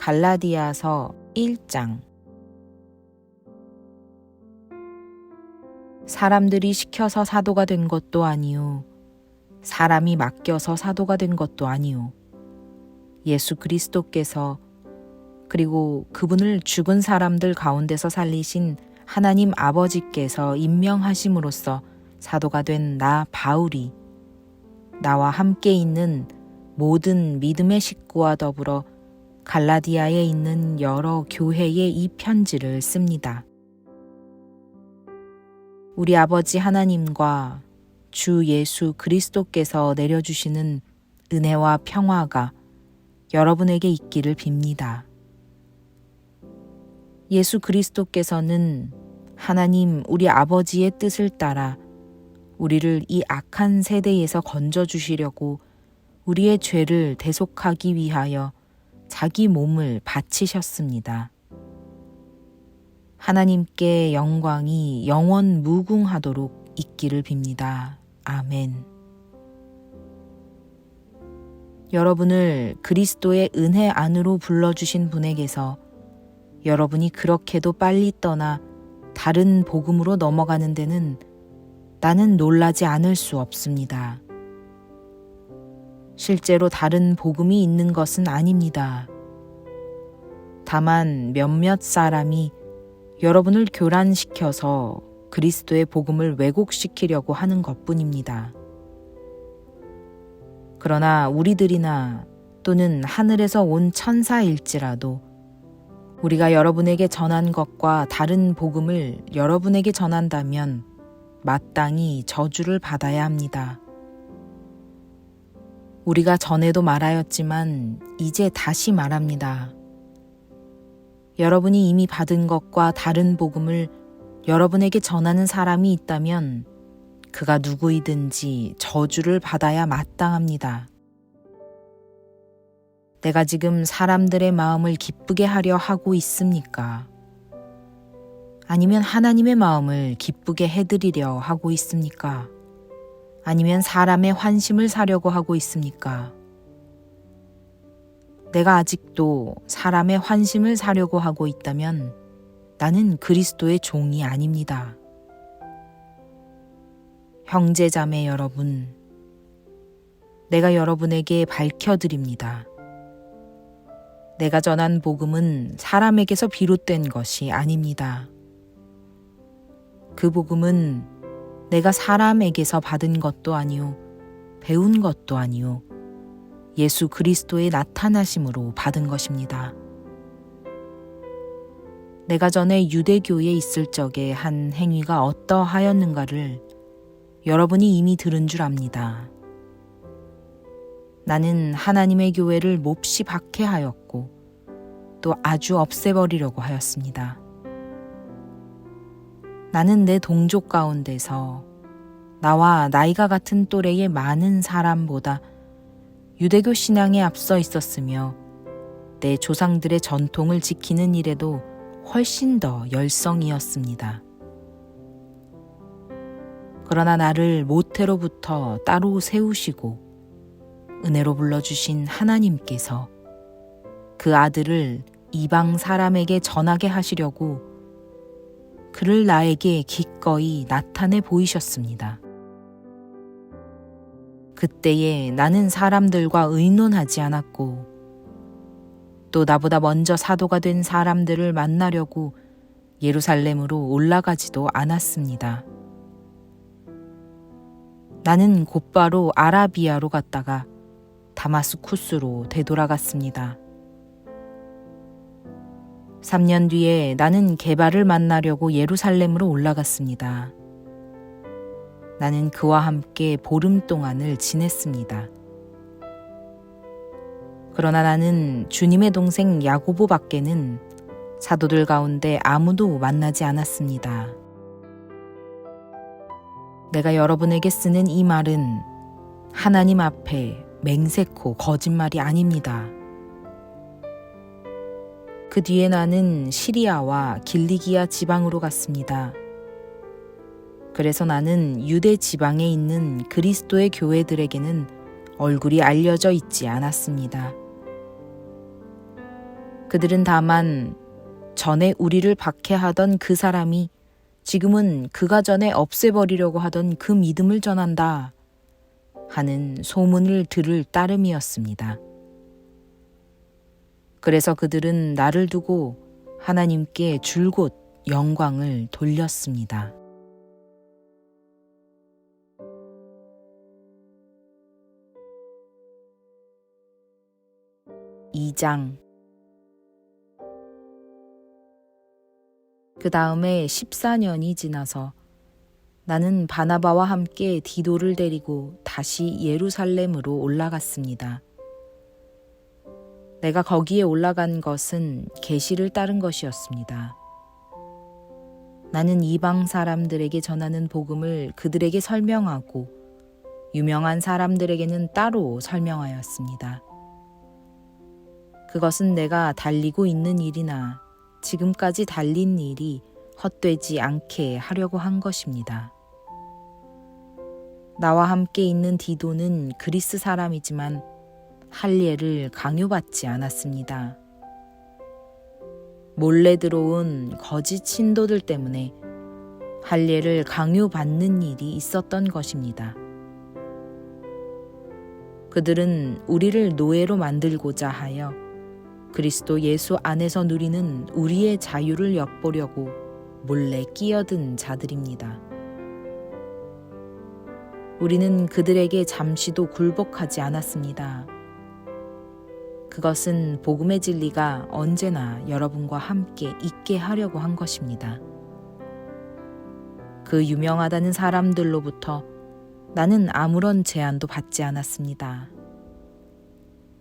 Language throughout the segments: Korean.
갈라디아서 1장. 사람들이 시켜서 사도가 된 것도 아니요 사람이 맡겨서 사도가 된 것도 아니요 예수 그리스도께서 그리고 그분을 죽은 사람들 가운데서 살리신 하나님 아버지께서 임명하심으로써 사도가 된 나 바울이 나와 함께 있는 모든 믿음의 식구와 더불어 갈라디아에 있는 여러 교회에 이 편지를 씁니다. 우리 아버지 하나님과 주 예수 그리스도께서 내려주시는 은혜와 평화가 여러분에게 있기를 빕니다. 예수 그리스도께서는 하나님 우리 아버지의 뜻을 따라 우리를 이 악한 세대에서 건져주시려고 우리의 죄를 대속하기 위하여 자기 몸을 바치셨습니다. 하나님께 영광이 영원 무궁하도록 있기를 빕니다. 아멘. 여러분을 그리스도의 은혜 안으로 불러주신 분에게서 여러분이 그렇게도 빨리 떠나 다른 복음으로 넘어가는 데는 나는 놀라지 않을 수 없습니다. 실제로 다른 복음이 있는 것은 아닙니다. 다만 몇몇 사람이 여러분을 교란시켜서 그리스도의 복음을 왜곡시키려고 하는 것뿐입니다. 그러나 우리들이나 또는 하늘에서 온 천사일지라도 우리가 여러분에게 전한 것과 다른 복음을 여러분에게 전한다면 마땅히 저주를 받아야 합니다. 우리가 전에도 말하였지만 이제 다시 말합니다. 여러분이 이미 받은 것과 다른 복음을 여러분에게 전하는 사람이 있다면 그가 누구이든지 저주를 받아야 마땅합니다. 내가 지금 사람들의 마음을 기쁘게 하려 하고 있습니까? 아니면 하나님의 마음을 기쁘게 해드리려 하고 있습니까? 아니면 사람의 환심을 사려고 하고 있습니까? 내가 아직도 사람의 환심을 사려고 하고 있다면 나는 그리스도의 종이 아닙니다. 형제자매 여러분, 내가 여러분에게 밝혀드립니다. 내가 전한 복음은 사람에게서 비롯된 것이 아닙니다. 그 복음은 내가 사람에게서 받은 것도 아니요 배운 것도 아니요 예수 그리스도의 나타나심으로 받은 것입니다. 내가 전에 유대교에 있을 적에 한 행위가 어떠하였는가를 여러분이 이미 들은 줄 압니다. 나는 하나님의 교회를 몹시 박해하였고 또 아주 없애버리려고 하였습니다. 나는 내 동족 가운데서 나와 나이가 같은 또래의 많은 사람보다 유대교 신앙에 앞서 있었으며 내 조상들의 전통을 지키는 일에도 훨씬 더 열성이었습니다. 그러나 나를 모태로부터 따로 세우시고 은혜로 불러주신 하나님께서 그 아들을 이방 사람에게 전하게 하시려고 그를 나에게 기꺼이 나타내 보이셨습니다. 그때에 나는 사람들과 의논하지 않았고 또 나보다 먼저 사도가 된 사람들을 만나려고 예루살렘으로 올라가지도 않았습니다. 나는 곧바로 아라비아로 갔다가 다마스쿠스로 되돌아갔습니다. 3년 뒤에 나는 게바를 만나려고 예루살렘으로 올라갔습니다. 나는 그와 함께 보름 동안을 지냈습니다. 그러나 나는 주님의 동생 야고보 밖에는 사도들 가운데 아무도 만나지 않았습니다. 내가 여러분에게 쓰는 이 말은 하나님 앞에 맹세코 거짓말이 아닙니다. 그 뒤에 나는 시리아와 길리기아 지방으로 갔습니다. 그래서 나는 유대 지방에 있는 그리스도의 교회들에게는 얼굴이 알려져 있지 않았습니다. 그들은 다만 전에 우리를 박해하던 그 사람이 지금은 그가 전에 없애버리려고 하던 그 믿음을 전한다 하는 소문을 들을 따름이었습니다. 그래서 그들은 나를 두고 하나님께 줄곧 영광을 돌렸습니다. 2장. 그 다음에 14년이 지나서 나는 바나바와 함께 디도를 데리고 다시 예루살렘으로 올라갔습니다. 내가 거기에 올라간 것은 계시를 따른 것이었습니다. 나는 이방 사람들에게 전하는 복음을 그들에게 설명하고 유명한 사람들에게는 따로 설명하였습니다. 그것은 내가 달리고 있는 일이나 지금까지 달린 일이 헛되지 않게 하려고 한 것입니다. 나와 함께 있는 디도는 그리스 사람이지만 할례를 강요받지 않았습니다. 몰래 들어온 거짓 신도들 때문에 할례를 강요받는 일이 있었던 것입니다. 그들은 우리를 노예로 만들고자 하여 그리스도 예수 안에서 누리는 우리의 자유를 엿보려고 몰래 끼어든 자들입니다. 우리는 그들에게 잠시도 굴복하지 않았습니다. 그것은 복음의 진리가 언제나 여러분과 함께 있게 하려고 한 것입니다. 그 유명하다는 사람들로부터 나는 아무런 제한도 받지 않았습니다.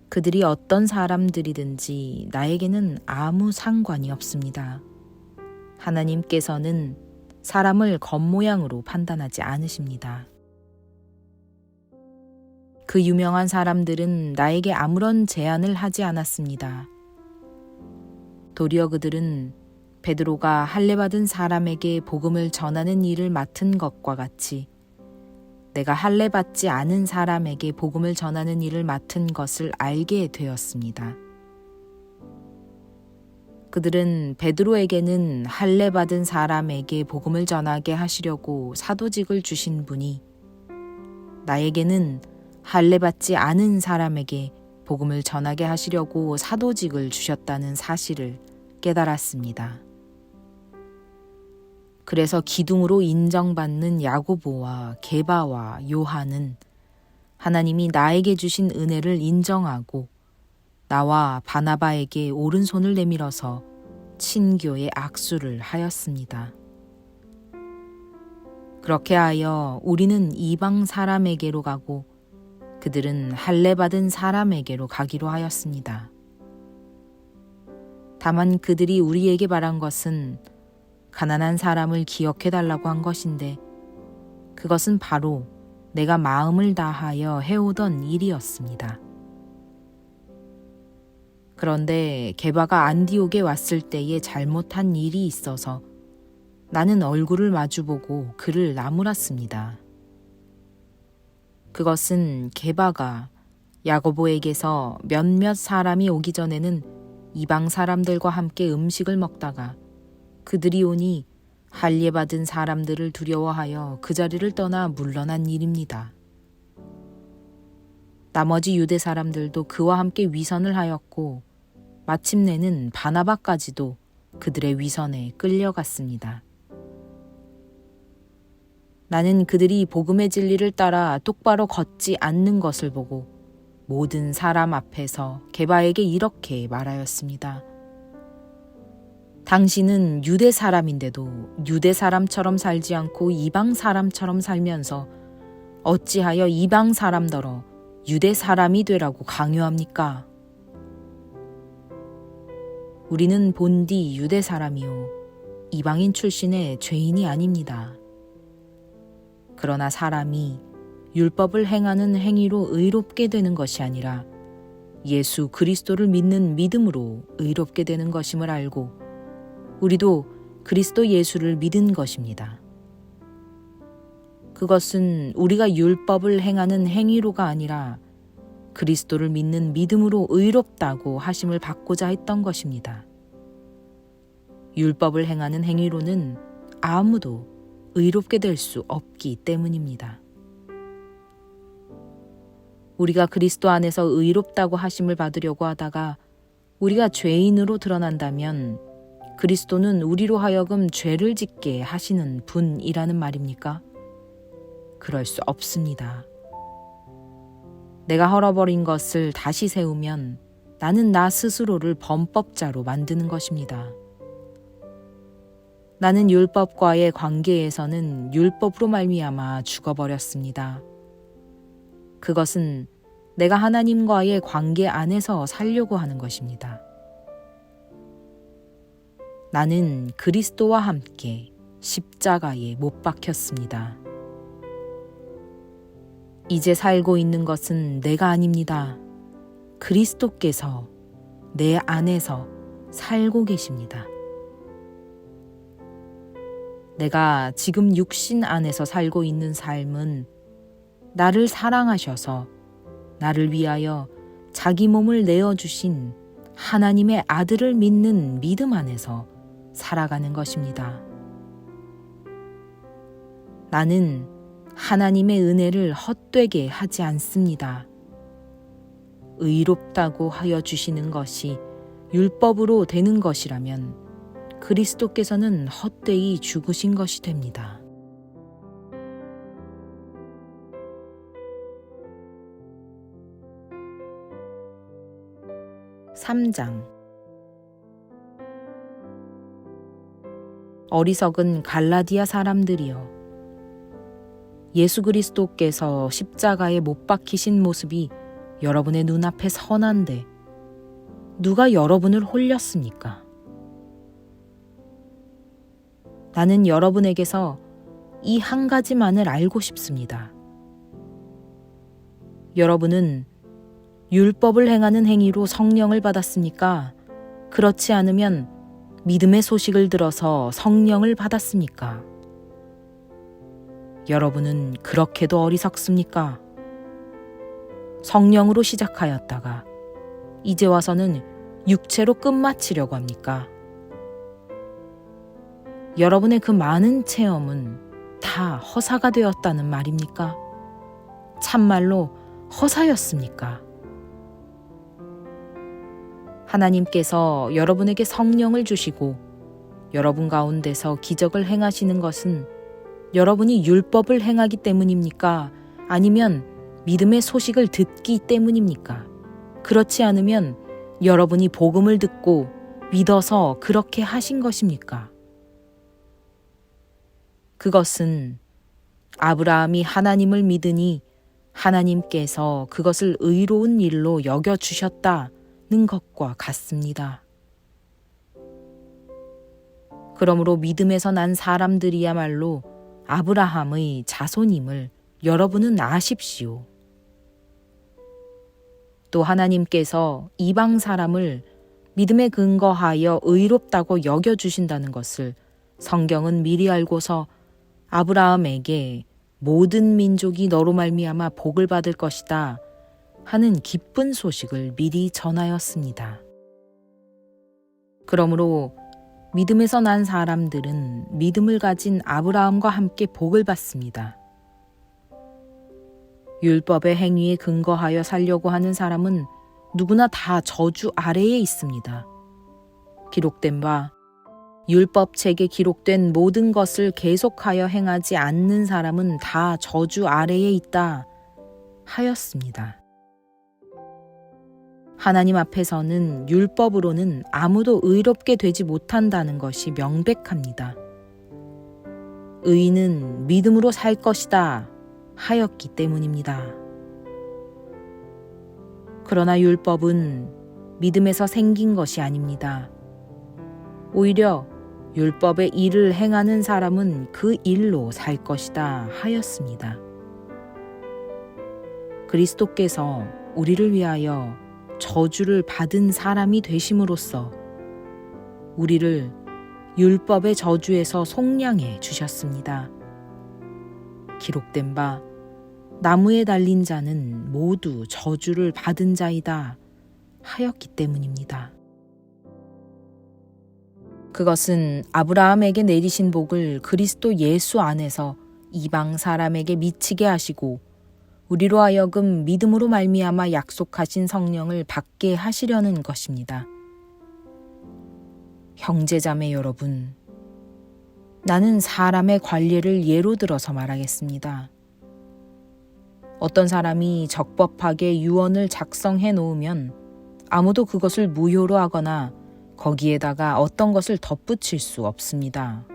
그들이 어떤 사람들이든지 나에게는 아무 상관이 없습니다. 하나님께서는 사람을 겉모양으로 판단하지 않으십니다. 그 유명한 사람들은 나에게 아무런 제한을 하지 않았습니다. 도리어 그들은 베드로가 할례받은 사람에게 복음을 전하는 일을 맡은 것과 같이 내가 할례받지 않은 사람에게 복음을 전하는 일을 맡은 것을 알게 되었습니다. 그들은 베드로에게는 할례받은 사람에게 복음을 전하게 하시려고 사도직을 주신 분이 나에게는 할례받지 않은 사람에게 복음을 전하게 하시려고 사도직을 주셨다는 사실을 깨달았습니다. 그래서 기둥으로 인정받는 야고보와 게바와 요한은 하나님이 나에게 주신 은혜를 인정하고 나와 바나바에게 오른손을 내밀어서 친교의 악수를 하였습니다. 그렇게 하여 우리는 이방 사람에게로 가고 그들은 할례받은 사람에게로 가기로 하였습니다. 다만 그들이 우리에게 바란 것은 가난한 사람을 기억해달라고 한 것인데 그것은 바로 내가 마음을 다하여 해오던 일이었습니다. 그런데 게바가 안디옥에 왔을 때에 잘못한 일이 있어서 나는 얼굴을 마주보고 그를 나무랐습니다. 그것은 게바가 야고보에게서 몇몇 사람이 오기 전에는 이방 사람들과 함께 음식을 먹다가 그들이 오니 할례받은 사람들을 두려워하여 그 자리를 떠나 물러난 일입니다. 나머지 유대 사람들도 그와 함께 위선을 하였고 마침내는 바나바까지도 그들의 위선에 끌려갔습니다. 나는 그들이 복음의 진리를 따라 똑바로 걷지 않는 것을 보고 모든 사람 앞에서 게바에게 이렇게 말하였습니다. 당신은 유대 사람인데도 유대 사람처럼 살지 않고 이방 사람처럼 살면서 어찌하여 이방 사람더러 유대 사람이 되라고 강요합니까? 우리는 본디 유대 사람이요 이방인 출신의 죄인이 아닙니다. 그러나 사람이 율법을 행하는 행위로 의롭게 되는 것이 아니라 예수 그리스도를 믿는 믿음으로 의롭게 되는 것임을 알고 우리도 그리스도 예수를 믿은 것입니다. 그것은 우리가 율법을 행하는 행위로가 아니라 그리스도를 믿는 믿음으로 의롭다고 하심을 받고자 했던 것입니다. 율법을 행하는 행위로는 아무도 의롭게 될 수 없기 때문입니다. 우리가 그리스도 안에서 의롭다고 하심을 받으려고 하다가 우리가 죄인으로 드러난다면 그리스도는 우리로 하여금 죄를 짓게 하시는 분이라는 말입니까? 그럴 수 없습니다. 내가 헐어버린 것을 다시 세우면 나는 나 스스로를 범법자로 만드는 것입니다. 나는 율법과의 관계에서는 율법으로 말미암아 죽어버렸습니다. 그것은 내가 하나님과의 관계 안에서 살려고 하는 것입니다. 나는 그리스도와 함께 십자가에 못 박혔습니다. 이제 살고 있는 것은 내가 아닙니다. 그리스도께서 내 안에서 살고 계십니다. 내가 지금 육신 안에서 살고 있는 삶은 나를 사랑하셔서 나를 위하여 자기 몸을 내어주신 하나님의 아들을 믿는 믿음 안에서 살아가는 것입니다. 나는 하나님의 은혜를 헛되게 하지 않습니다. 의롭다고 하여 주시는 것이 율법으로 되는 것이라면 그리스도께서는 헛되이 죽으신 것이 됩니다. 3장 어리석은 갈라디아 사람들이여, 예수 그리스도께서 십자가에 못 박히신 모습이 여러분의 눈앞에 선한데 누가 여러분을 홀렸습니까? 나는 여러분에게서 이 한 가지만을 알고 싶습니다. 여러분은 율법을 행하는 행위로 성령을 받았습니까? 그렇지 않으면 믿음의 소식을 들어서 성령을 받았습니까? 여러분은 그렇게도 어리석습니까? 성령으로 시작하였다가 이제 와서는 육체로 끝마치려고 합니까? 여러분의 그 많은 체험은 다 허사가 되었다는 말입니까? 참말로 허사였습니까? 하나님께서 여러분에게 성령을 주시고 여러분 가운데서 기적을 행하시는 것은 여러분이 율법을 행하기 때문입니까? 아니면 믿음의 소식을 듣기 때문입니까? 그렇지 않으면 여러분이 복음을 듣고 믿어서 그렇게 하신 것입니까? 그것은 아브라함이 하나님을 믿으니 하나님께서 그것을 의로운 일로 여겨주셨다는 것과 같습니다. 그러므로 믿음에서 난 사람들이야말로 아브라함의 자손임을 여러분은 아십시오. 또 하나님께서 이방 사람을 믿음에 근거하여 의롭다고 여겨주신다는 것을 성경은 미리 알고서 아브라함에게 모든 민족이 너로 말미암아 복을 받을 것이다 하는 기쁜 소식을 미리 전하였습니다. 그러므로 믿음에서 난 사람들은 믿음을 가진 아브라함과 함께 복을 받습니다. 율법의 행위에 근거하여 살려고 하는 사람은 누구나 다 저주 아래에 있습니다. 기록된 바 율법책에 기록된 모든 것을 계속하여 행하지 않는 사람은 다 저주 아래에 있다 하였습니다. 하나님 앞에서는 율법으로는 아무도 의롭게 되지 못한다는 것이 명백합니다. 의인은 믿음으로 살 것이다 하였기 때문입니다. 그러나 율법은 믿음에서 생긴 것이 아닙니다. 오히려 율법의 일을 행하는 사람은 그 일로 살 것이다 하였습니다. 그리스도께서 우리를 위하여 저주를 받은 사람이 되심으로써 우리를 율법의 저주에서 속량해 주셨습니다. 기록된 바 나무에 달린 자는 모두 저주를 받은 자이다 하였기 때문입니다. 그것은 아브라함에게 내리신 복을 그리스도 예수 안에서 이방 사람에게 미치게 하시고 우리로 하여금 믿음으로 말미암아 약속하신 성령을 받게 하시려는 것입니다. 형제자매 여러분, 나는 사람의 관례를 예로 들어서 말하겠습니다. 어떤 사람이 적법하게 유언을 작성해 놓으면 아무도 그것을 무효로 하거나 거기에다가 어떤 것을 덧붙일 수 없습니다.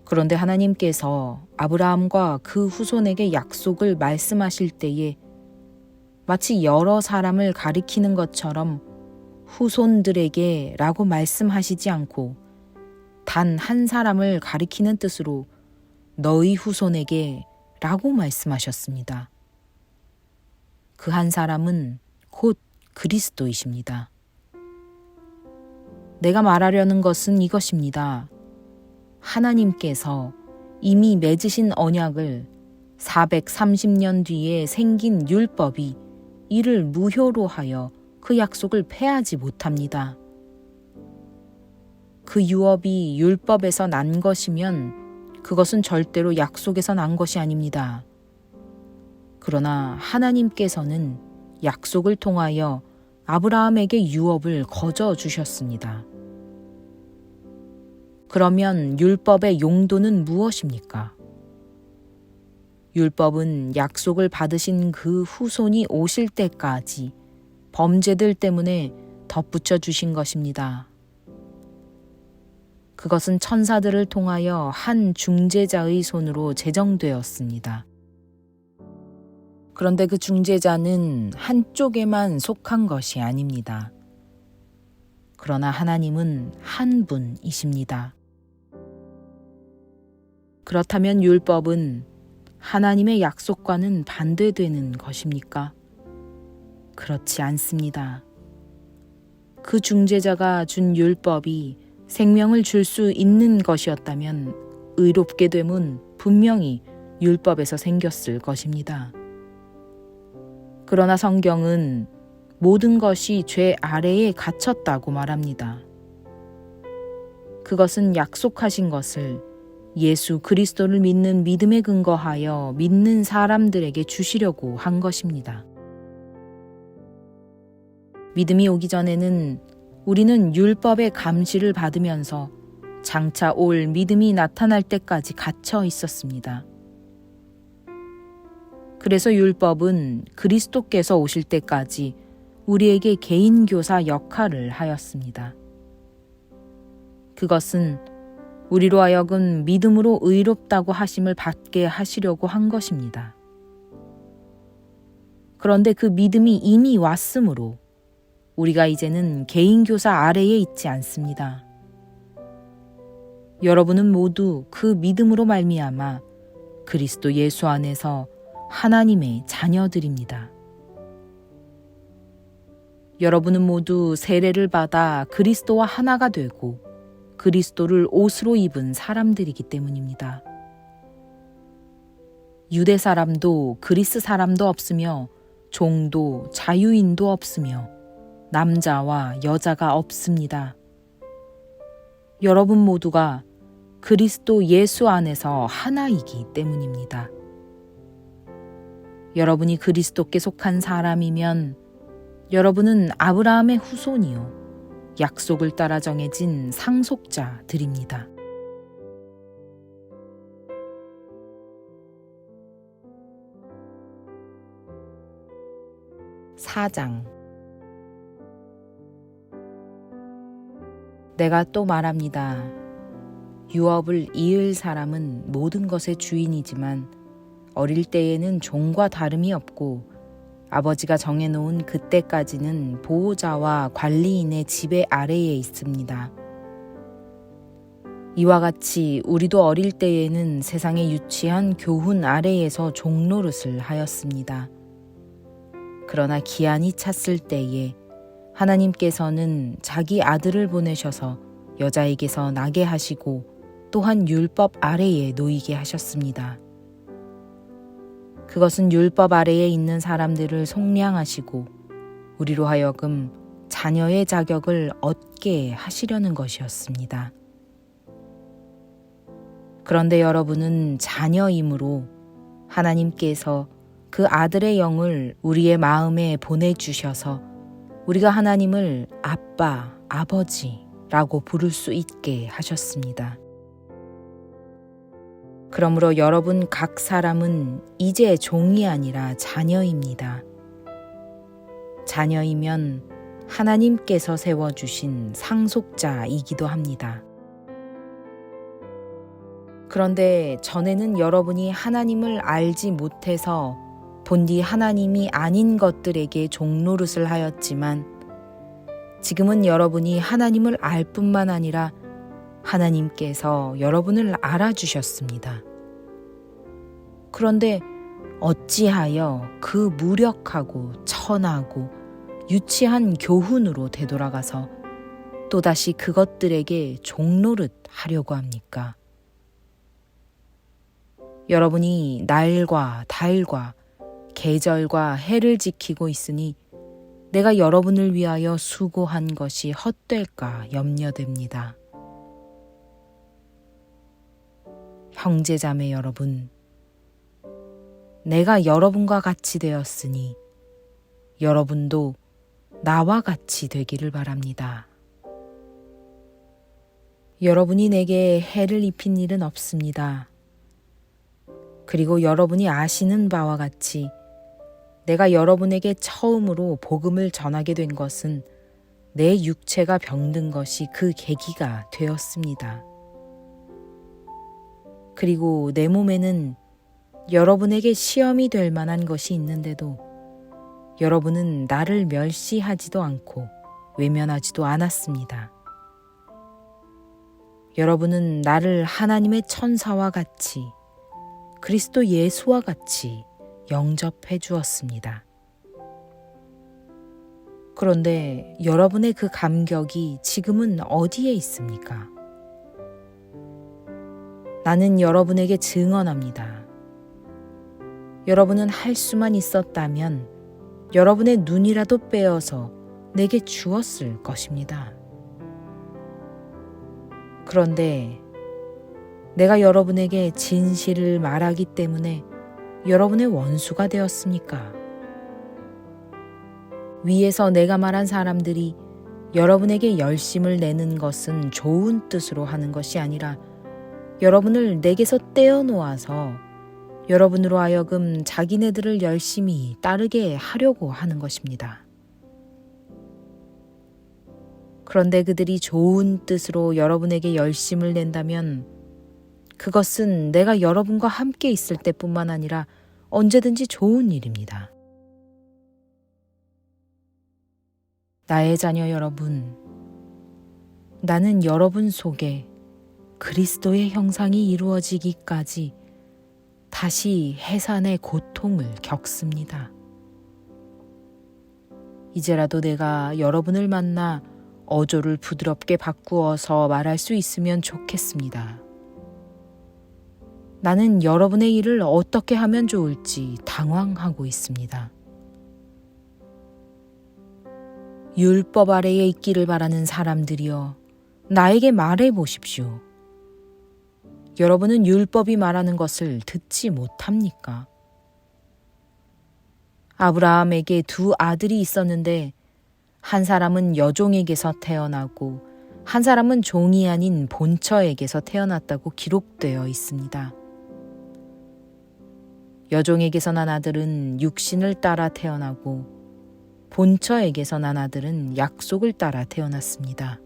그런데 하나님께서 아브라함과 그 후손에게 약속을 말씀하실 때에 마치 여러 사람을 가리키는 것처럼 후손들에게 라고 말씀하시지 않고 단 한 사람을 가리키는 뜻으로 너희 후손에게 라고 말씀하셨습니다. 그 한 사람은 곧 그리스도이십니다. 내가 말하려는 것은 이것입니다. 하나님께서 이미 맺으신 언약을 430년 뒤에 생긴 율법이 이를 무효로 하여 그 약속을 폐하지 못합니다. 그 유업이 율법에서 난 것이면 그것은 절대로 약속에서 난 것이 아닙니다. 그러나 하나님께서는 약속을 통하여 아브라함에게 유업을 거저 주셨습니다. 그러면 율법의 용도는 무엇입니까? 율법은 약속을 받으신 그 후손이 오실 때까지 범죄들 때문에 덧붙여 주신 것입니다. 그것은 천사들을 통하여 한 중재자의 손으로 제정되었습니다. 그런데 그 중재자는 한쪽에만 속한 것이 아닙니다. 그러나 하나님은 한 분이십니다. 그렇다면 율법은 하나님의 약속과는 반대되는 것입니까? 그렇지 않습니다. 그 중재자가 준 율법이 생명을 줄 수 있는 것이었다면 의롭게 됨은 분명히 율법에서 생겼을 것입니다. 그러나 성경은 모든 것이 죄 아래에 갇혔다고 말합니다. 그것은 약속하신 것을 예수 그리스도를 믿는 믿음에 근거하여 믿는 사람들에게 주시려고 한 것입니다. 믿음이 오기 전에는 우리는 율법의 감시를 받으면서 장차 올 믿음이 나타날 때까지 갇혀 있었습니다. 그래서 율법은 그리스도께서 오실 때까지 우리에게 개인교사 역할을 하였습니다. 그것은 우리로 하여금 믿음으로 의롭다고 하심을 받게 하시려고 한 것입니다. 그런데 그 믿음이 이미 왔으므로 우리가 이제는 개인교사 아래에 있지 않습니다. 여러분은 모두 그 믿음으로 말미암아 그리스도 예수 안에서 하나님의 자녀들입니다. 여러분은 모두 세례를 받아 그리스도와 하나가 되고 그리스도를 옷으로 입은 사람들이기 때문입니다. 유대 사람도 그리스 사람도 없으며 종도 자유인도 없으며 남자와 여자가 없습니다. 여러분 모두가 그리스도 예수 안에서 하나이기 때문입니다. 여러분이 그리스도께 속한 사람이면 여러분은 아브라함의 후손이요 약속을 따라 정해진 상속자들입니다. 4장 내가 또 말합니다. 유업을 이을 사람은 모든 것의 주인이지만 어릴 때에는 종과 다름이 없고 아버지가 정해놓은 그때까지는 보호자와 관리인의 지배 아래에 있습니다. 이와 같이 우리도 어릴 때에는 세상에 유치한 교훈 아래에서 종노릇을 하였습니다. 그러나 기한이 찼을 때에 하나님께서는 자기 아들을 보내셔서 여자에게서 나게 하시고 또한 율법 아래에 놓이게 하셨습니다. 그것은 율법 아래에 있는 사람들을 속량하시고 우리로 하여금 자녀의 자격을 얻게 하시려는 것이었습니다. 그런데 여러분은 자녀이므로 하나님께서 그 아들의 영을 우리의 마음에 보내주셔서 우리가 하나님을 아빠, 아버지라고 부를 수 있게 하셨습니다. 그러므로 여러분 각 사람은 이제 종이 아니라 자녀입니다. 자녀이면 하나님께서 세워주신 상속자이기도 합니다. 그런데 전에는 여러분이 하나님을 알지 못해서 본디 하나님이 아닌 것들에게 종노릇을 하였지만 지금은 여러분이 하나님을 알 뿐만 아니라 하나님께서 여러분을 알아주셨습니다. 그런데 어찌하여 그 무력하고 천하고 유치한 교훈으로 되돌아가서 또다시 그것들에게 종노릇 하려고 합니까? 여러분이 날과 달과 계절과 해를 지키고 있으니 내가 여러분을 위하여 수고한 것이 헛될까 염려됩니다. 형제자매 여러분, 내가 여러분과 같이 되었으니 여러분도 나와 같이 되기를 바랍니다. 여러분이 내게 해를 입힌 일은 없습니다. 그리고 여러분이 아시는 바와 같이 내가 여러분에게 처음으로 복음을 전하게 된 것은 내 육체가 병든 것이 그 계기가 되었습니다. 그리고 내 몸에는 여러분에게 시험이 될 만한 것이 있는데도 여러분은 나를 멸시하지도 않고 외면하지도 않았습니다. 여러분은 나를 하나님의 천사와 같이 그리스도 예수와 같이 영접해 주었습니다. 그런데 여러분의 그 감격이 지금은 어디에 있습니까? 나는 여러분에게 증언합니다. 여러분은 할 수만 있었다면 여러분의 눈이라도 빼어서 내게 주었을 것입니다. 그런데 내가 여러분에게 진실을 말하기 때문에 여러분의 원수가 되었습니까? 위에서 내가 말한 사람들이 여러분에게 열심을 내는 것은 좋은 뜻으로 하는 것이 아니라 여러분을 내게서 떼어놓아서 여러분으로 하여금 자기네들을 열심히 따르게 하려고 하는 것입니다. 그런데 그들이 좋은 뜻으로 여러분에게 열심을 낸다면 그것은 내가 여러분과 함께 있을 때뿐만 아니라 언제든지 좋은 일입니다. 나의 자녀 여러분, 나는 여러분 속에 그리스도의 형상이 이루어지기까지 다시 해산의 고통을 겪습니다. 이제라도 내가 여러분을 만나 어조를 부드럽게 바꾸어서 말할 수 있으면 좋겠습니다. 나는 여러분의 일을 어떻게 하면 좋을지 당황하고 있습니다. 율법 아래에 있기를 바라는 사람들이여, 나에게 말해 보십시오. 여러분은 율법이 말하는 것을 듣지 못합니까? 아브라함에게 두 아들이 있었는데 한 사람은 여종에게서 태어나고 한 사람은 종이 아닌 본처에게서 태어났다고 기록되어 있습니다. 여종에게서 난 아들은 육신을 따라 태어나고 본처에게서 난 아들은 약속을 따라 태어났습니다.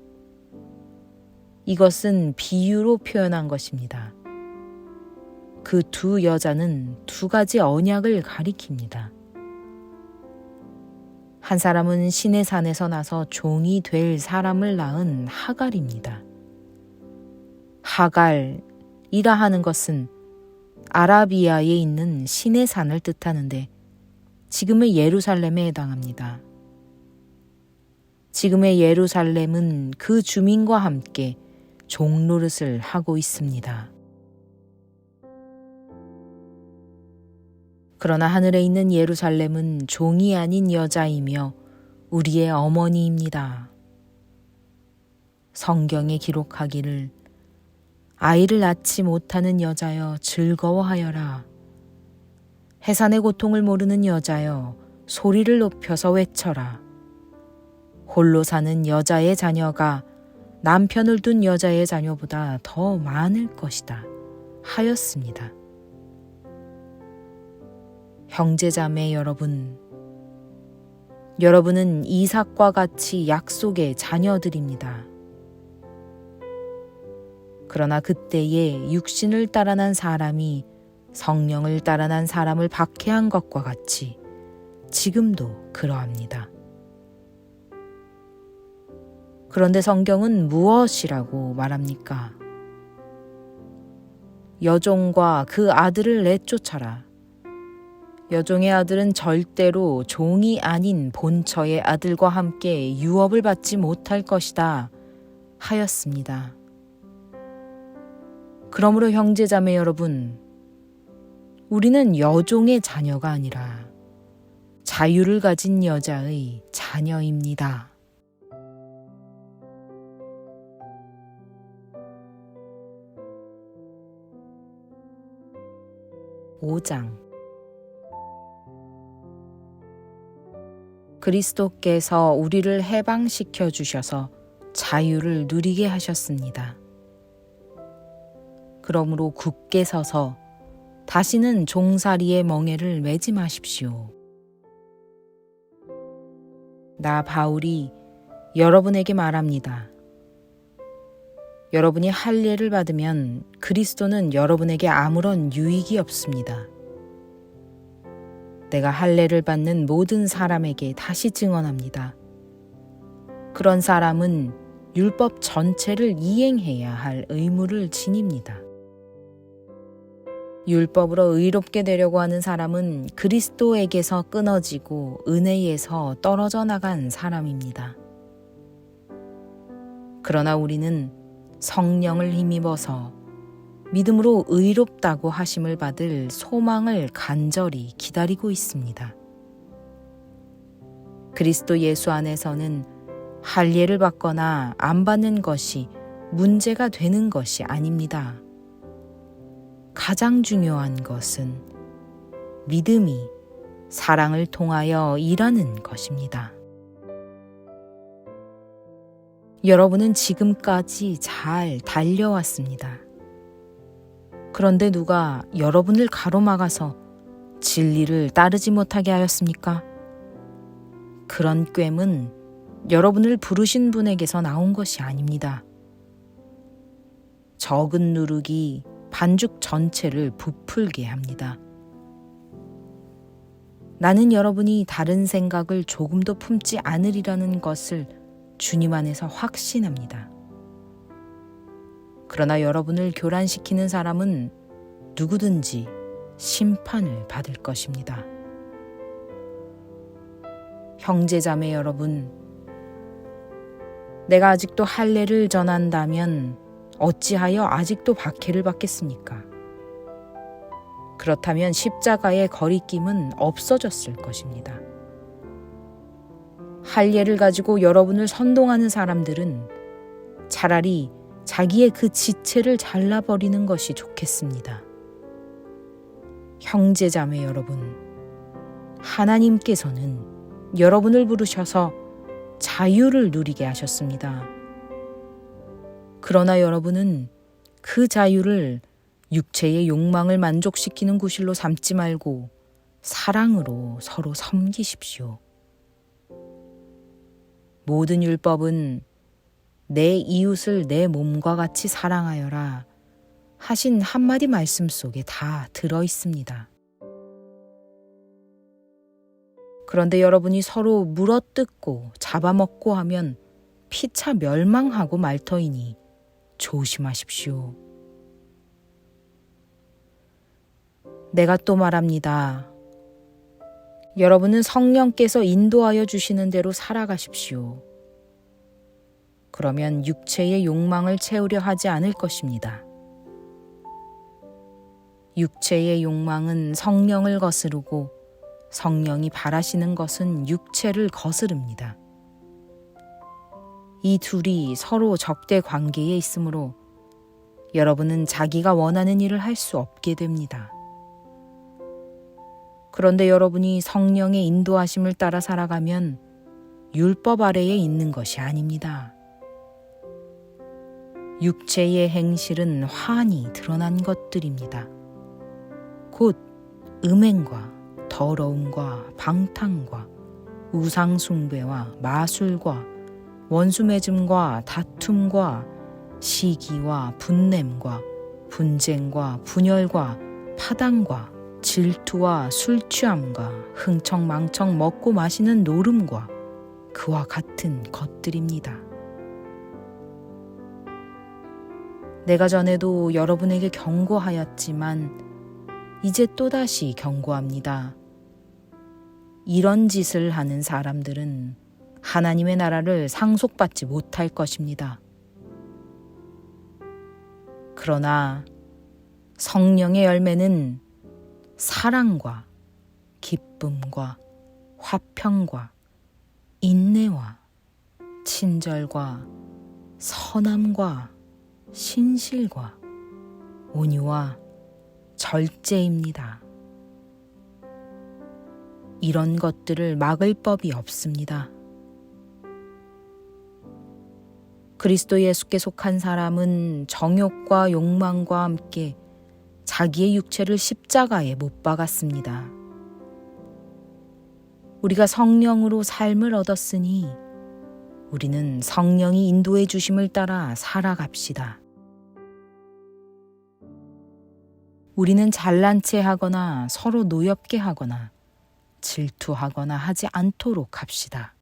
이것은 비유로 표현한 것입니다. 그 두 여자는 두 가지 언약을 가리킵니다. 한 사람은 시내 산에서 나서 종이 될 사람을 낳은 하갈입니다. 하갈이라 하는 것은 아라비아에 있는 시내 산을 뜻하는데 지금의 예루살렘에 해당합니다. 지금의 예루살렘은 그 주민과 함께 종노릇을 하고 있습니다. 그러나 하늘에 있는 예루살렘은 종이 아닌 여자이며 우리의 어머니입니다. 성경에 기록하기를 아이를 낳지 못하는 여자여 즐거워하여라. 해산의 고통을 모르는 여자여 소리를 높여서 외쳐라. 홀로 사는 여자의 자녀가 남편을 둔 여자의 자녀보다 더 많을 것이다 하였습니다. 형제자매 여러분, 여러분은 이삭과 같이 약속의 자녀들입니다. 그러나 그때에 육신을 따라난 사람이 성령을 따라난 사람을 박해한 것과 같이 지금도 그러합니다. 그런데 성경은 무엇이라고 말합니까? 여종과 그 아들을 내쫓아라. 여종의 아들은 절대로 종이 아닌 본처의 아들과 함께 유업을 받지 못할 것이다 하였습니다. 그러므로 형제자매 여러분, 우리는 여종의 자녀가 아니라 자유를 가진 여자의 자녀입니다. 5장 그리스도께서 우리를 해방시켜 주셔서 자유를 누리게 하셨습니다. 그러므로 굳게 서서 다시는 종살이의 멍에를 매지 마십시오. 나 바울이 여러분에게 말합니다. 여러분이 할례를 받으면 그리스도는 여러분에게 아무런 유익이 없습니다. 내가 할례를 받는 모든 사람에게 다시 증언합니다. 그런 사람은 율법 전체를 이행해야 할 의무를 지닙니다. 율법으로 의롭게 되려고 하는 사람은 그리스도에게서 끊어지고 은혜에서 떨어져 나간 사람입니다. 그러나 우리는 성령을 힘입어서 믿음으로 의롭다고 하심을 받을 소망을 간절히 기다리고 있습니다. 그리스도 예수 안에서는 할례를 받거나 안 받는 것이 문제가 되는 것이 아닙니다. 가장 중요한 것은 믿음이 사랑을 통하여 일하는 것입니다. 여러분은 지금까지 잘 달려왔습니다. 그런데 누가 여러분을 가로막아서 진리를 따르지 못하게 하였습니까? 그런 꾀은 여러분을 부르신 분에게서 나온 것이 아닙니다. 적은 누룩이 반죽 전체를 부풀게 합니다. 나는 여러분이 다른 생각을 조금도 품지 않으리라는 것을 주님 안에서 확신합니다. 그러나 여러분을 교란시키는 사람은 누구든지 심판을 받을 것입니다. 형제자매 여러분, 내가 아직도 할례를 전한다면 어찌하여 아직도 박해를 받겠습니까? 그렇다면 십자가의 거리낌은 없어졌을 것입니다. 할례를 가지고 여러분을 선동하는 사람들은 차라리 자기의 그 지체를 잘라버리는 것이 좋겠습니다. 형제자매 여러분, 하나님께서는 여러분을 부르셔서 자유를 누리게 하셨습니다. 그러나 여러분은 그 자유를 육체의 욕망을 만족시키는 구실로 삼지 말고 사랑으로 서로 섬기십시오. 모든 율법은 내 이웃을 내 몸과 같이 사랑하여라 하신 한마디 말씀 속에 다 들어 있습니다. 그런데 여러분이 서로 물어뜯고 잡아먹고 하면 피차 멸망하고 말 터이니 조심하십시오. 내가 또 말합니다. 여러분은 성령께서 인도하여 주시는 대로 살아가십시오. 그러면 육체의 욕망을 채우려 하지 않을 것입니다. 육체의 욕망은 성령을 거스르고 성령이 바라시는 것은 육체를 거스릅니다. 이 둘이 서로 적대 관계에 있으므로 여러분은 자기가 원하는 일을 할 수 없게 됩니다. 그런데 여러분이 성령의 인도하심을 따라 살아가면 율법 아래에 있는 것이 아닙니다. 육체의 행실은 환히 드러난 것들입니다. 곧 음행과 더러움과 방탕과 우상숭배와 마술과 원수맺음과 다툼과 시기와 분냄과 분쟁과 분열과 파당과 질투와 술취함과 흥청망청 먹고 마시는 노름과 그와 같은 것들입니다. 내가 전에도 여러분에게 경고하였지만 이제 또다시 경고합니다. 이런 짓을 하는 사람들은 하나님의 나라를 상속받지 못할 것입니다. 그러나 성령의 열매는 사랑과 기쁨과 화평과 인내와 친절과 선함과 신실과 온유와 절제입니다. 이런 것들을 막을 법이 없습니다. 그리스도 예수께 속한 사람은 정욕과 욕망과 함께 자기의 육체를 십자가에 못 박았습니다. 우리가 성령으로 삶을 얻었으니 우리는 성령이 인도해 주심을 따라 살아갑시다. 우리는 잘난 체 하거나 서로 노엽게 하거나 질투하거나 하지 않도록 합시다.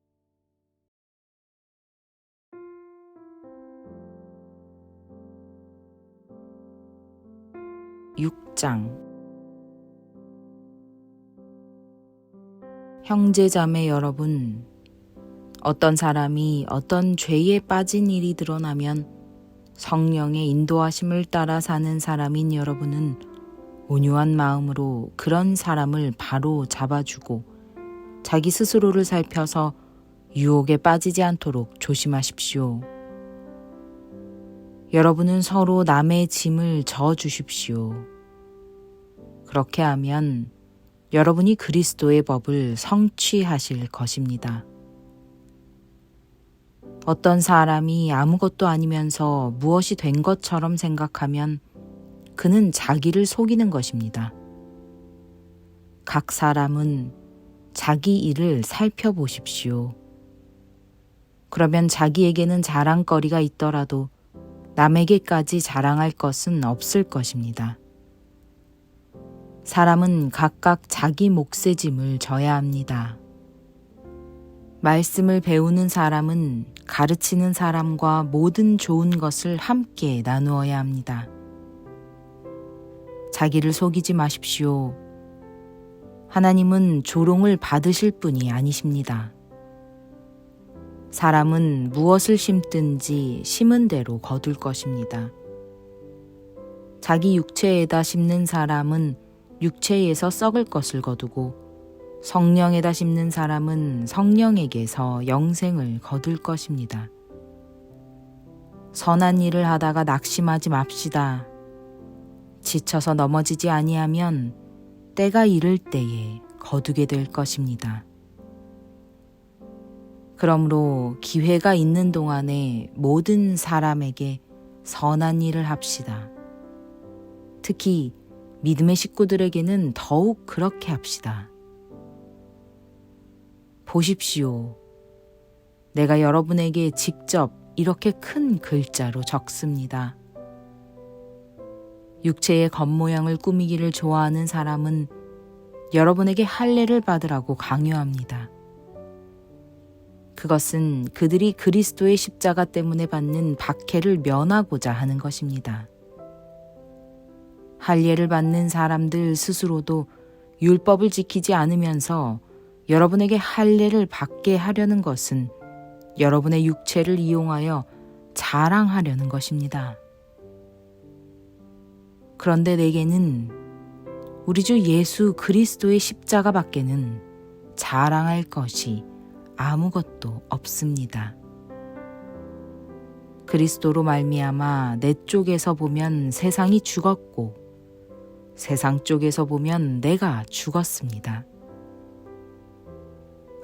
6장 형제자매 여러분, 어떤 사람이 어떤 죄에 빠진 일이 드러나면 성령의 인도하심을 따라 사는 사람인 여러분은 온유한 마음으로 그런 사람을 바로 잡아주고 자기 스스로를 살펴서 유혹에 빠지지 않도록 조심하십시오. 여러분은 서로 남의 짐을 져주십시오. 그렇게 하면 여러분이 그리스도의 법을 성취하실 것입니다. 어떤 사람이 아무것도 아니면서 무엇이 된 것처럼 생각하면 그는 자기를 속이는 것입니다. 각 사람은 자기 일을 살펴보십시오. 그러면 자기에게는 자랑거리가 있더라도 남에게까지 자랑할 것은 없을 것입니다. 사람은 각각 자기 몫의 짐을 져야 합니다. 말씀을 배우는 사람은 가르치는 사람과 모든 좋은 것을 함께 나누어야 합니다. 자기를 속이지 마십시오. 하나님은 조롱을 받으실 분이 아니십니다. 사람은 무엇을 심든지 심은 대로 거둘 것입니다. 자기 육체에다 심는 사람은 육체에서 썩을 것을 거두고 성령에다 심는 사람은 성령에게서 영생을 거둘 것입니다. 선한 일을 하다가 낙심하지 맙시다. 지쳐서 넘어지지 아니하면 때가 이를 때에 거두게 될 것입니다. 그러므로 기회가 있는 동안에 모든 사람에게 선한 일을 합시다. 특히 믿음의 식구들에게는 더욱 그렇게 합시다. 보십시오. 내가 여러분에게 직접 이렇게 큰 글자로 적습니다. 육체의 겉모양을 꾸미기를 좋아하는 사람은 여러분에게 할례를 받으라고 강요합니다. 그것은 그들이 그리스도의 십자가 때문에 받는 박해를 면하고자 하는 것입니다. 할례를 받는 사람들 스스로도 율법을 지키지 않으면서 여러분에게 할례를 받게 하려는 것은 여러분의 육체를 이용하여 자랑하려는 것입니다. 그런데 내게는 우리 주 예수 그리스도의 십자가 밖에는 자랑할 것이 아무것도 없습니다. 그리스도로 말미암아 내 쪽에서 보면 세상이 죽었고 세상 쪽에서 보면 내가 죽었습니다.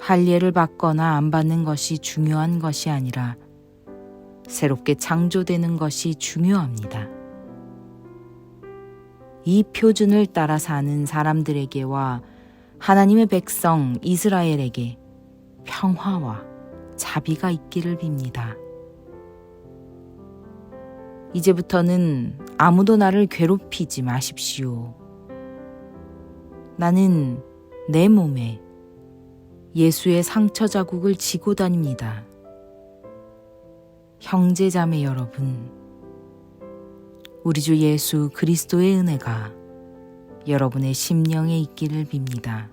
할례를 받거나 안 받는 것이 중요한 것이 아니라 새롭게 창조되는 것이 중요합니다. 이 표준을 따라 사는 사람들에게와 하나님의 백성 이스라엘에게 평화와 자비가 있기를 빕니다. 이제부터는 아무도 나를 괴롭히지 마십시오. 나는 내 몸에 예수의 상처 자국을 지고 다닙니다. 형제자매 여러분, 우리 주 예수 그리스도의 은혜가 여러분의 심령에 있기를 빕니다.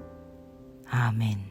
아멘.